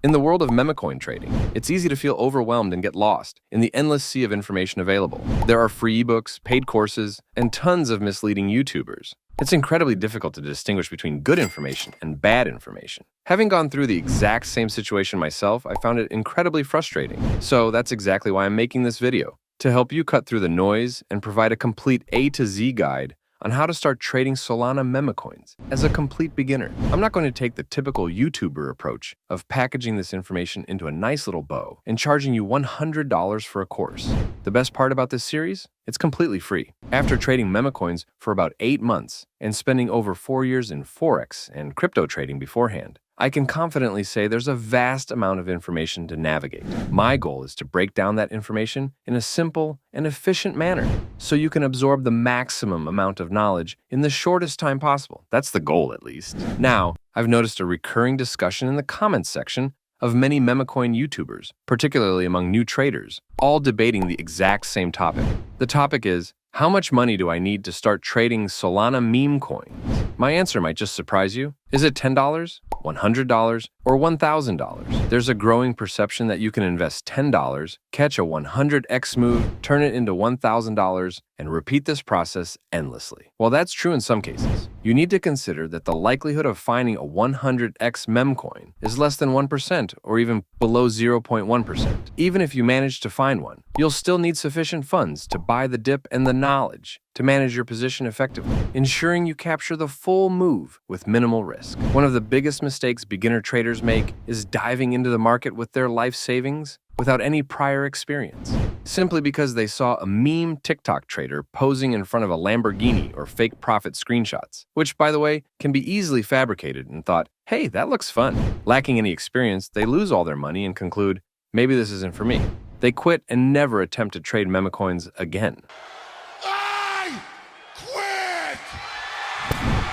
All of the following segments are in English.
In the world of memecoin trading, it's easy to feel overwhelmed and get lost in the endless sea of information available. There are free ebooks, paid courses, and tons of misleading YouTubers. It's incredibly difficult to distinguish between good information and bad information. Having gone through the exact same situation myself, I found it incredibly frustrating. So that's exactly why I'm making this video, to help you cut through the noise and provide a complete A to Z guide on how to start trading Solana memecoins as a complete beginner. I'm not going to take the typical YouTuber approach of packaging this information into a nice little bow and charging you $100 for a course. The best part about this series? It's completely free. After trading memecoins for about 8 months and spending over 4 years in Forex and crypto trading beforehand, I can confidently say there's a vast amount of information to navigate. My goal is to break down that information in a simple and efficient manner so you can absorb the maximum amount of knowledge in the shortest time possible. That's the goal, at least. Now, I've noticed a recurring discussion in the comments section of many memecoin YouTubers, particularly among new traders, all debating the exact same topic. The topic is, how much money do I need to start trading Solana meme coins? My answer might just surprise you. Is it $10, $100, or $1,000? There's a growing perception that you can invest $10, catch a 100x move, turn it into $1,000, and repeat this process endlessly. While that's true in some cases, you need to consider that the likelihood of finding a 100x meme coin is less than 1% or even below 0.1%. Even if you manage to find one, you'll still need sufficient funds to buy the dip and the knowledge to manage your position effectively, ensuring you capture the full move with minimal risk. One of the biggest mistakes beginner traders make is diving into the market with their life savings without any prior experience, simply because they saw a meme TikTok trader posing in front of a Lamborghini or fake profit screenshots, which, by the way, can be easily fabricated, and thought, hey, that looks fun. Lacking any experience, they lose all their money and conclude, maybe this isn't for me. They quit and never attempt to trade memecoins again.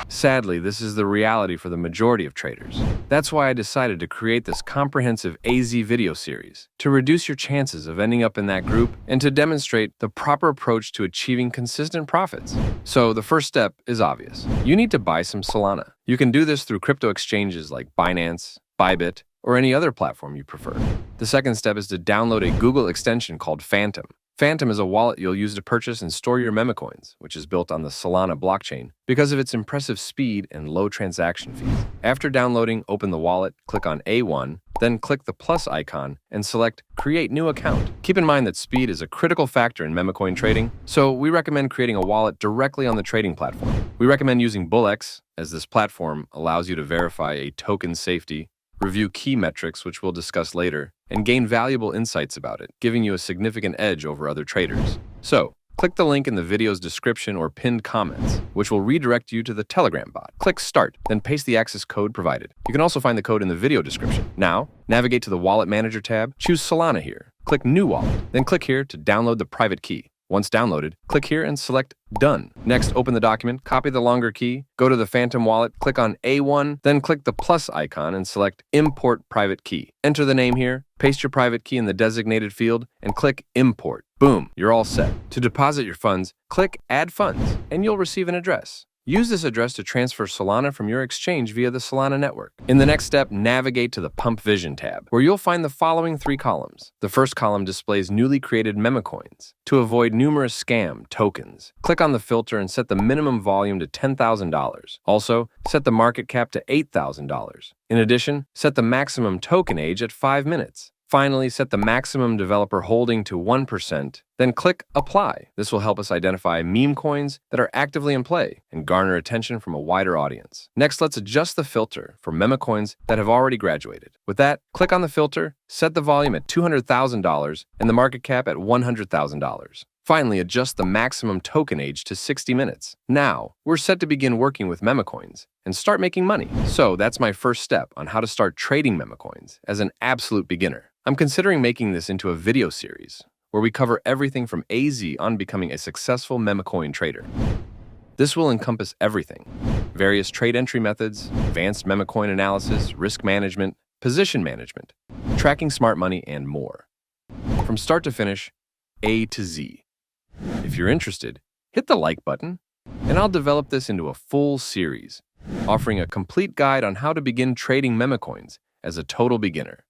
Sadly, this is the reality for the majority of traders. That's why I decided to create this comprehensive AZ video series, to reduce your chances of ending up in that group and to demonstrate the proper approach to achieving consistent profits. So the first step is obvious. You need to buy some Solana. You can do this through crypto exchanges like Binance, Bybit, or any other platform you prefer. The second step is to download a Google extension called Phantom. Phantom is a wallet you'll use to purchase and store your memecoins, which is built on the Solana blockchain because of its impressive speed and low transaction fees. After downloading, open the wallet, click on A1, then click the plus icon and select Create New Account. Keep in mind that speed is a critical factor in memecoin trading, so we recommend creating a wallet directly on the trading platform. We recommend using BullX, as this platform allows you to verify a token safety, review key metrics, which we'll discuss later, and gain valuable insights about it, giving you a significant edge over other traders. So, click the link in the video's description or pinned comments, which will redirect you to the Telegram bot. Click Start, then paste the access code provided. You can also find the code in the video description. Now, navigate to the Wallet Manager tab, choose Solana here, click New Wallet, then click here to download the private key. Once downloaded, click here and select Done. Next, open the document, copy the longer key, go to the Phantom wallet, click on A1, then click the plus icon and select Import Private Key. Enter the name here, paste your private key in the designated field, and click Import. Boom, you're all set. To deposit your funds, click Add Funds, and you'll receive an address. Use this address to transfer Solana from your exchange via the Solana network. In the next step, navigate to the Pump Vision tab, where you'll find the following 3 columns. The first column displays newly created memecoins. To avoid numerous scam tokens, click on the filter and set the minimum volume to $10,000. Also, set the market cap to $8,000. In addition, set the maximum token age at 5 minutes. Finally, set the maximum developer holding to 1%, then click Apply. This will help us identify meme coins that are actively in play and garner attention from a wider audience. Next, let's adjust the filter for memecoins that have already graduated. With that, click on the filter, set the volume at $200,000 and the market cap at $100,000. Finally, adjust the maximum token age to 60 minutes. Now, we're set to begin working with memecoins and start making money. So that's my first step on how to start trading memecoins as an absolute beginner. I'm considering making this into a video series where we cover everything from AZ on becoming a successful memecoin trader. This will encompass everything: various trade entry methods, advanced memecoin analysis, risk management, position management, tracking smart money, and more. From start to finish, A to Z. If you're interested, hit the like button, and I'll develop this into a full series, offering a complete guide on how to begin trading memecoins as a total beginner.